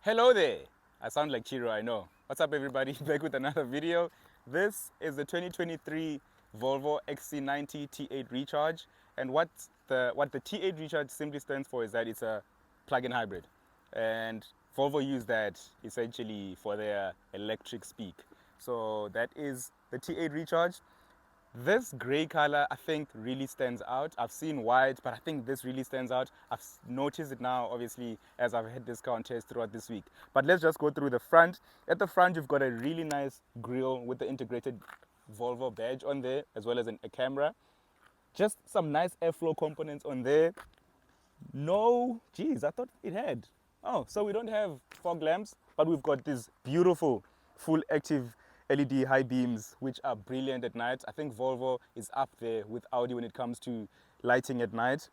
Hello there. I sound like Chiro, I know. What's up, everybody? Back with another video. This is the 2023 Volvo XC90 T8 Recharge, and what the T8 Recharge simply stands for is that it's a plug-in hybrid, and Volvo use that essentially for their electric speak. So that is the T8 Recharge. This gray color, I think, really stands out. I've seen white, but I think this really stands out. I've noticed it now, obviously, as I've had this car on test throughout this week. But let's just go through the front. At the front, you've got a really nice grille with the integrated Volvo badge on there, as well as a camera. Just some nice airflow components on there. No, geez, I thought it had. Oh, so we don't have fog lamps, but we've got these beautiful full active LED high beams, which are brilliant at night. I think Volvo is up there with Audi when it comes to lighting at night.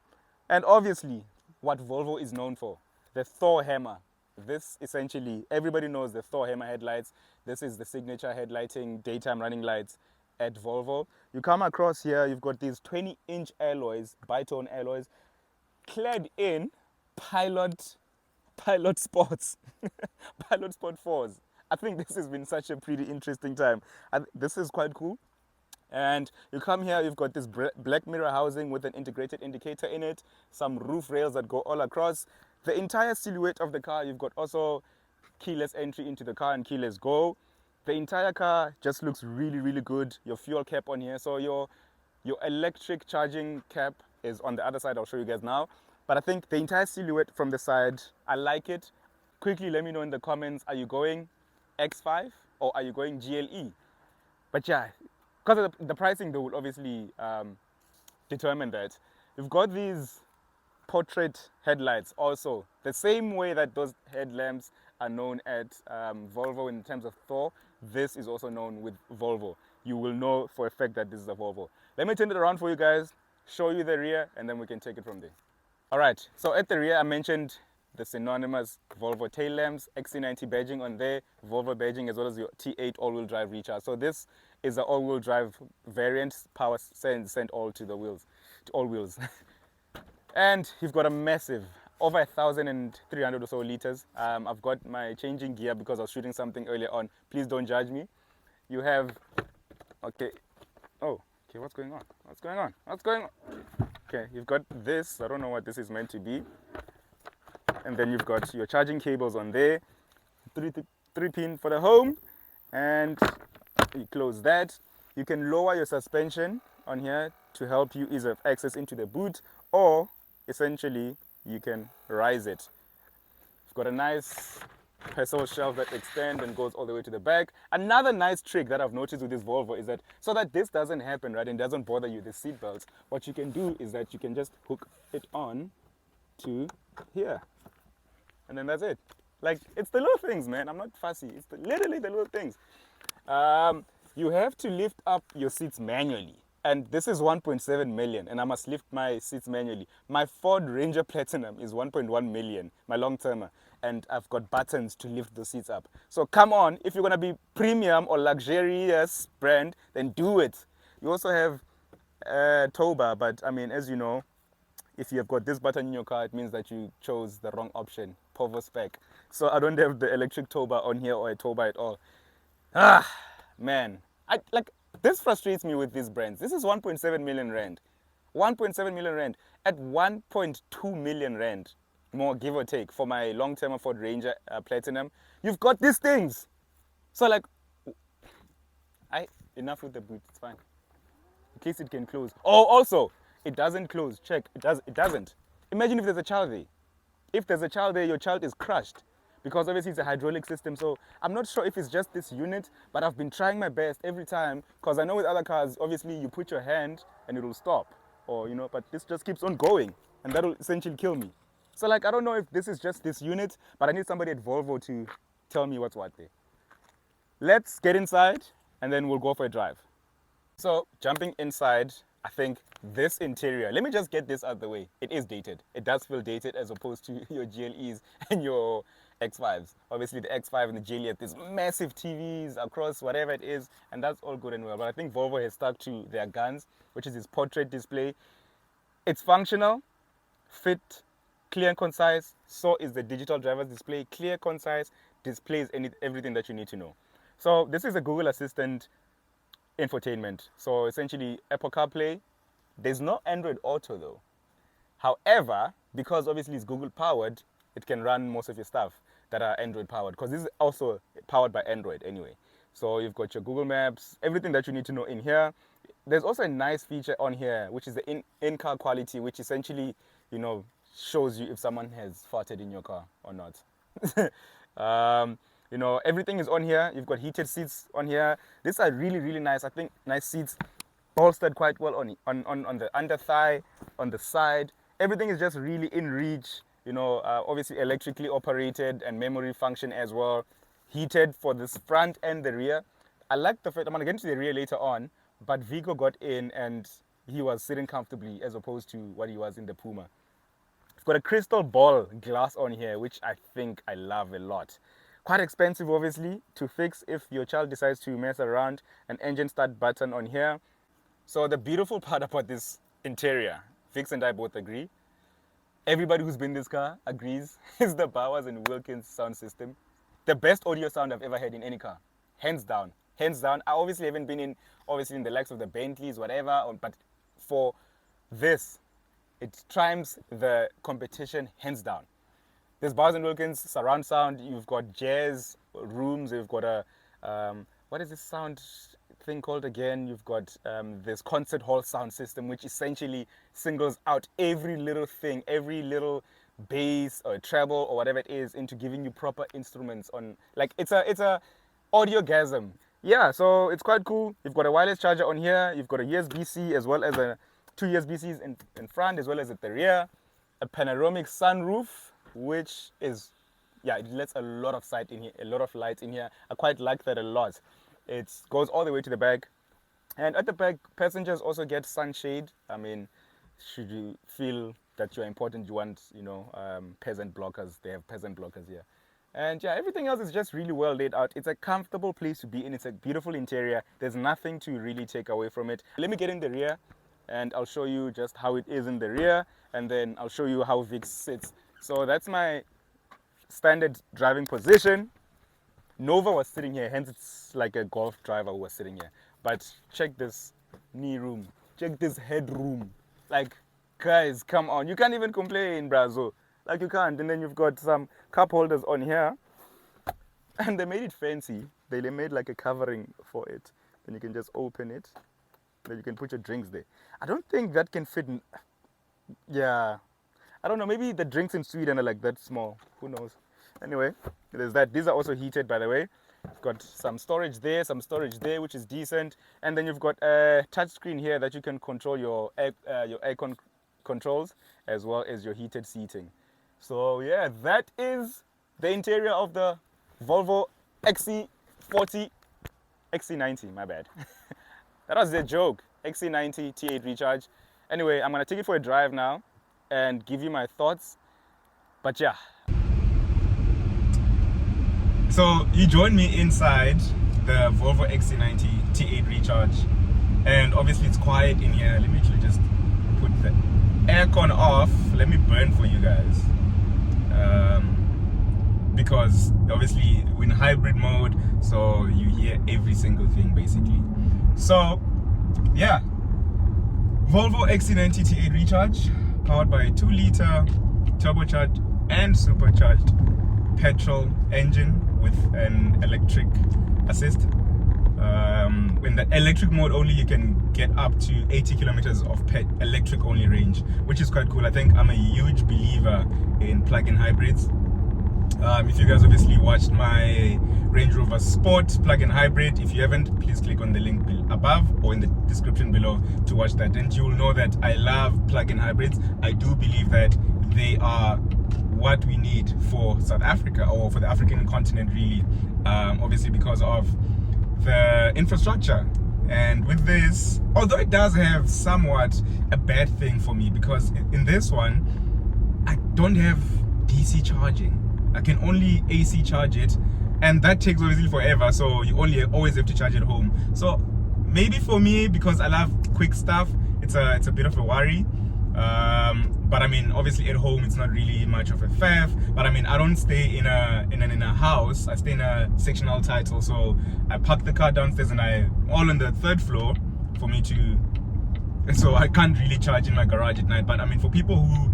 And obviously, what Volvo is known for, the Thor hammer. This essentially, everybody knows the Thor hammer headlights. This is the signature headlighting, daytime running lights at Volvo. You come across here, you've got these 20-inch alloys, bitone alloys, clad in pilot sports pilot sport 4s. I think this has been such a pretty interesting time. This is quite cool. And you come here, you've got this black mirror housing with an integrated indicator in it, some roof rails that go all across the entire silhouette of the car. You've got also keyless entry into the car and keyless go. The entire car just looks really good. Your fuel cap on here, so your electric charging cap is on the other side. I'll show you guys now. But I think the entire silhouette from the side, I like it. Quickly let me know in the comments, are you going X5 or are you going GLE? But yeah, because of the pricing, they will obviously determine that. You've got these portrait headlights also, the same way that those headlamps are known at Volvo in terms of Thor. This is also known with Volvo. You will know for a fact that this is a Volvo. Let me turn it around for you guys, show you the rear, and then we can take it from there. All right, so at the rear I mentioned the synonymous Volvo tail lamps, XC90 badging on there, Volvo badging, as well as your T8 all-wheel drive recharge. So this is an all-wheel drive variant, power sent all to the wheels, to all wheels. And you've got a massive, over 1,300 or so liters. I've got my changing gear because I was shooting something earlier on. Please don't judge me. You have, okay, oh, okay, what's going on? What's going on? What's going on? Okay, you've got this. I don't know what this is meant to be. And then you've got your charging cables on there. Three pin for the home. And you close that. You can lower your suspension on here to help you ease of access into the boot, or essentially you can rise it. You've got a nice pedal shelf that extends and goes all the way to the back. Another nice trick that I've noticed with this Volvo is that, so that this doesn't happen, right, and doesn't bother you, the seat belts, what you can do is that you can just hook it on to here, and then that's it. Like, it's the little things, man. I'm not fussy. It's literally the little things. You have to lift up your seats manually. And this is 1.7 million, and I must lift my seats manually. My Ford Ranger Platinum is 1.1 million, my long-termer, and I've got buttons to lift the seats up. So come on, if you're gonna be premium or luxurious brand, then do it. You also have tow bar, but I mean, as you know, if you have got this button in your car, it means that you chose the wrong option, Povo spec. So I don't have the electric tow bar on here or a tow bar at all. Ah, man. This frustrates me with these brands. This is 1.7 million rand. 1.7 million rand at 1.2 million rand, more give or take, for my long-term Ford Ranger Platinum. You've got these things. So like, enough with the boot, it's fine. In case it can close. Oh, also, it doesn't close. Check, it doesn't. Imagine if there's a child there. If there's a child there, your child is crushed, because obviously it's a hydraulic system. So I'm not sure if it's just this unit, but I've been trying my best every time, because I know with other cars, obviously you put your hand and it will stop, or but this just keeps on going, and that will essentially kill me. So like, I don't know if this is just this unit, but I need somebody at Volvo to tell me what's what there. Let's get inside and then we'll go for a drive. So jumping inside, I think this interior, let me just get this out of the way. It is dated. It does feel dated as opposed to your GLEs and your X5s. Obviously the X5 and the GLE have these massive TVs across whatever it is, and that's all good and well. But I think Volvo has stuck to their guns, which is this portrait display. It's functional, fit, clear and concise. So is the digital driver's display. Clear, concise, displays everything that you need to know. So this is a Google Assistant infotainment. So essentially Apple CarPlay. There's no Android Auto though. However, because obviously it's Google powered, it can run most of your stuff that are Android powered, because this is also powered by Android anyway. So you've got your Google Maps, everything that you need to know in here. There's also a nice feature on here, which is the in-car quality, which essentially, you know, shows you if someone has farted in your car or not. You know, everything is on here. You've got heated seats on here. These are really, really nice. I think nice seats, bolstered quite well on the under thigh, on the side. Everything is just really in reach. You know, obviously electrically operated and memory function as well. Heated for this front and the rear. I like the fact, I'm going to get into the rear later on, but Vico got in and he was sitting comfortably as opposed to what he was in the Puma. It's got a crystal ball glass on here, which I think I love a lot. Quite expensive, obviously, to fix if your child decides to mess around. An engine start button on here. So the beautiful part about this interior, Vix and I both agree, everybody who's been in this car agrees, is the Bowers and Wilkins sound system. The best audio sound I've ever had in any car, hands down. Hands down. I obviously haven't been in the likes of the Bentleys, whatever, but for this, it triumphs the competition hands down. There's Bowers and Wilkins surround sound. You've got jazz rooms. You've got a what is this sound thing called again? You've got this concert hall sound system, which essentially singles out every little thing, every little bass or treble or whatever it is, into giving you proper instruments on. Like it's a audiogasm. Yeah, so it's quite cool. You've got a wireless charger on here. You've got a USB-C as well as two USB-Cs in front as well as at the rear. A panoramic sunroof, which is, yeah, it lets a lot of sight in here, a lot of light in here. I quite like that a lot. It goes all the way to the back. And at the back, passengers also get sunshade. I mean, should you feel that you're important, you want, you know, peasant blockers. They have peasant blockers here. And yeah, everything else is just really well laid out. It's a comfortable place to be in. It's a beautiful interior. There's nothing to really take away from it. Let me get in the rear and I'll show you just how it is in the rear. And then I'll show you how Vix sits. So that's my standard driving position. Nova was sitting here, hence it's like a golf driver who was sitting here. But check this knee room. Check this headroom. Like, guys, come on. You can't even complain, Brazo. Like, you can't. And then you've got some cup holders on here. And they made it fancy. They made like a covering for it. Then you can just open it. Then you can put your drinks there. I don't think that can fit. Yeah. I don't know. Maybe the drinks in Sweden are like that small. Who knows? Anyway, there's that. These are also heated, by the way. You've got some storage there, which is decent. And then you've got a touchscreen here that you can control your aircon controls as well as your heated seating. So yeah, that is the interior of the Volvo XC90, my bad. That was a joke. XC90 T8 Recharge. Anyway, I'm gonna take it for a drive now and give you my thoughts. But yeah. So you joined me inside the Volvo XC90 T8 Recharge, and obviously it's quiet in here. Let me actually just put the aircon off. Let me burn for you guys. Because obviously we're in hybrid mode, so you hear every single thing basically. So yeah, Volvo XC90 T8 Recharge, powered by a 2-liter turbocharged and supercharged petrol engine with an electric assist. In the electric mode only, you can get up to 80 kilometers of electric only range, which is quite cool. I think I'm a huge believer in plug-in hybrids. If you guys obviously watched my Range Rover Sport plug-in hybrid, if you haven't, please click on the link above or in the description below to watch that, and you'll know that I love plug-in hybrids. I do believe that they are what we need for South Africa, or for the African continent really, obviously because of the infrastructure. And with this, although it does have somewhat a bad thing for me, because in this one I don't have DC charging. I can only AC charge it, and that takes obviously forever, so you always have to charge at home. So maybe for me, because I love quick stuff, it's a bit of a worry. But I mean, obviously at home it's not really much of a faff. But I mean, I don't stay in a house. I stay in a sectional title, so I park the car downstairs and I all on the 3rd floor for me to. So I can't really charge in my garage at night. But I mean, for people who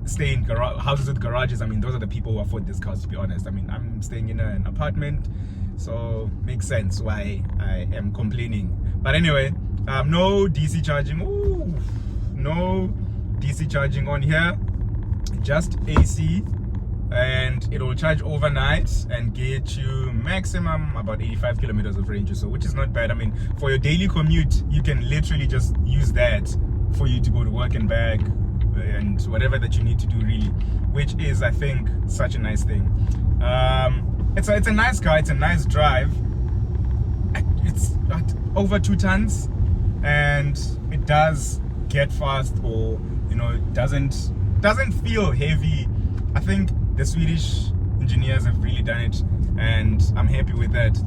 stay in houses with garages, I mean, those are the people who afford these cars, to be honest. I mean, I'm staying in an apartment, so makes sense why I am complaining. But anyway, no DC charging. Ooh, no DC charging on here, just AC, and it will charge overnight and get you maximum about 85 kilometers of range or so, which is not bad. I mean, for your daily commute, you can literally just use that for you to go to work and back and whatever that you need to do, really, which is, I think, such a nice thing. It's a nice car, it's a nice drive. It's over 2 tons, and it does get fast, or it doesn't feel heavy. I think the Swedish engineers have really done it, and I'm happy with that.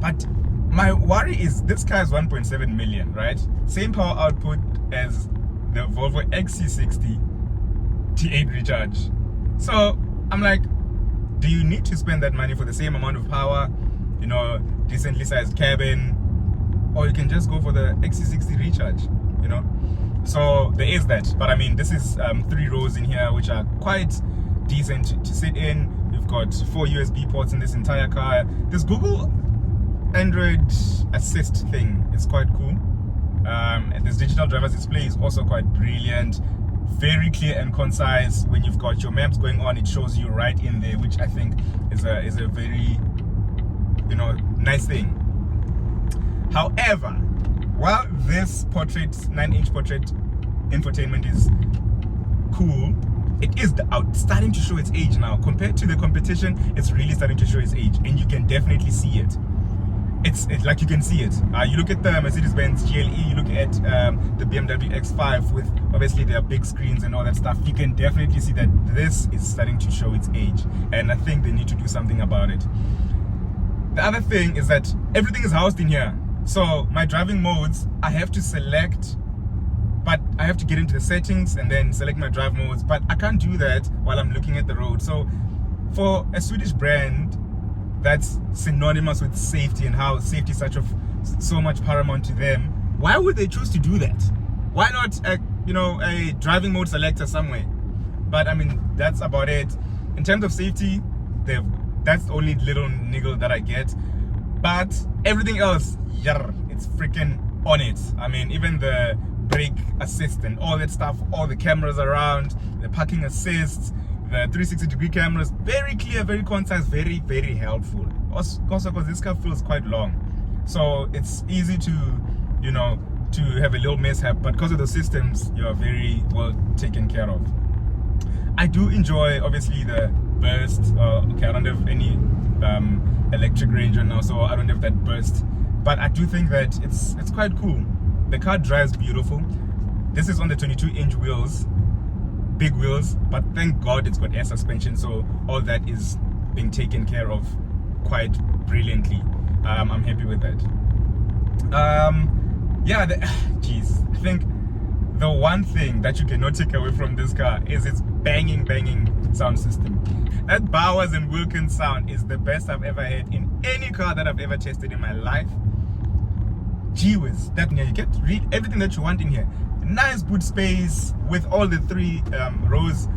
But my worry is this car is 1.7 million, right? Same power output as the Volvo XC90 T8 Recharge. So I'm like, do you need to spend that money for the same amount of power, decently sized cabin, or you can just go for the XC90 Recharge, So there is that. But I mean, this is 3 rows in here, which are quite decent to sit in. You've got 4 USB ports in this entire car. This Google Android Assist thing is quite cool. And this digital driver's display is also quite brilliant, very clear and concise. When you've got your maps going on, it shows you right in there, which I think is a very nice thing. However, while this 9-inch portrait infotainment is cool, it is starting to show its age now. Compared to the competition, it's really starting to show its age, and you can definitely see it. It's like you can see it. You look at the Mercedes-Benz GLE, you look at the BMW X5 with obviously their big screens and all that stuff. You can definitely see that this is starting to show its age, and I think they need to do something about it. The other thing is that everything is housed in here. So my driving modes, I have to select, but I have to get into the settings and then select my drive modes. But I can't do that while I'm looking at the road. So for a Swedish brand that's synonymous with safety and how safety is so much paramount to them, why would they choose to do that? Why not a driving mode selector somewhere? But I mean, that's about it. In terms of safety, that's the only little niggle that I get. But everything else, it's freaking on it. I mean, even the brake assist and all that stuff, all the cameras around, the parking assists, the 360-degree cameras, very clear, very concise, very, very helpful. Also because this car feels quite long, so it's easy to have a little mishap, but because of the systems, you are very well taken care of. I do enjoy, obviously, the burst. Okay, I don't have any electric range right now, so I don't have that burst, but I do think that it's quite cool. The car drives beautiful. This is on the 22-inch wheels, big wheels, but thank God it's got air suspension, so all that is being taken care of quite brilliantly. I'm happy with that. Geez, I think the one thing that you cannot take away from this car is its banging sound system. That Bowers and Wilkins sound is the best I've ever had in any car that I've ever tested in my life. Gee whiz, you get everything that you want in here. Nice boot space with all the 3 rows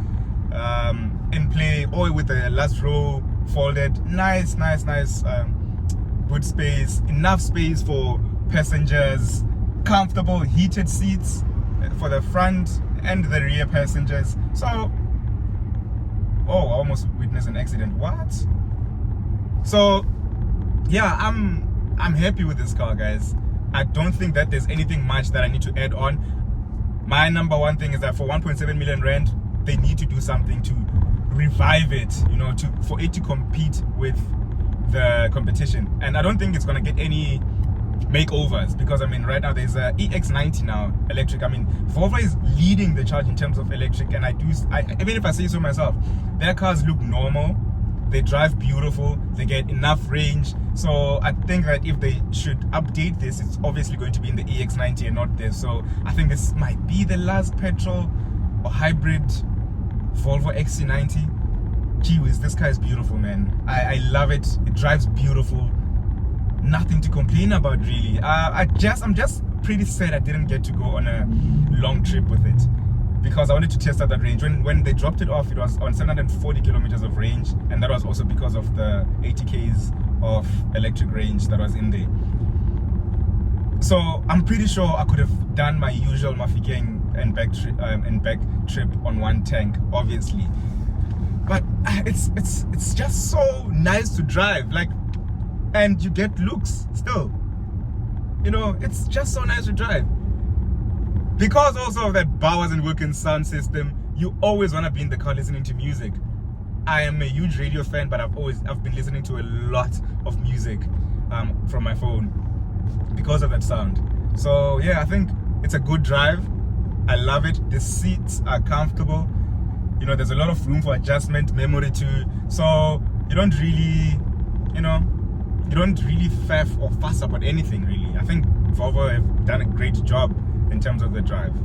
in play, or with the last row folded. Nice boot space, enough space for passengers, comfortable heated seats for the front and the rear passengers. So, I almost witnessed an accident. What? So yeah, I'm happy with this car, guys. I don't think that there's anything much that I need to add on. My number one thing is that for 1.7 million rand, they need to do something to revive it, for it to compete with the competition. And I don't think it's gonna get any makeovers, because I mean, right now there's a EX90 now electric. I mean, Volvo is leading the charge in terms of electric, and I even if I say so myself, their cars look normal. They drive beautiful, they get enough range. So I think that if they should update this, it's obviously going to be in the EX90 and not this. So I think this might be the last petrol or hybrid Volvo XC90. Gee whiz, this car is beautiful, man. I love it. It drives beautiful. Nothing to complain about, really. I'm just pretty sad I didn't get to go on a long trip with it, because I wanted to test out that range. When they dropped it off, it was on 740 kilometers of range, and that was also because of the 80 k's of electric range that was in there. So I'm pretty sure I could have done my usual Mafikeng and back trip on one tank, obviously. But it's just so nice to drive, like, and you get looks still. You know, it's just so nice to drive. Because also of that Bowers and Wilkins sound system, you always want to be in the car listening to music. I am a huge radio fan, but I've been listening to a lot of music from my phone because of that sound. So yeah, I think it's a good drive. I love it. The seats are comfortable. You know, there's a lot of room for adjustment, memory too. So you don't really, faff or fuss about anything really. I think Volvo have done a great job in terms of the drive.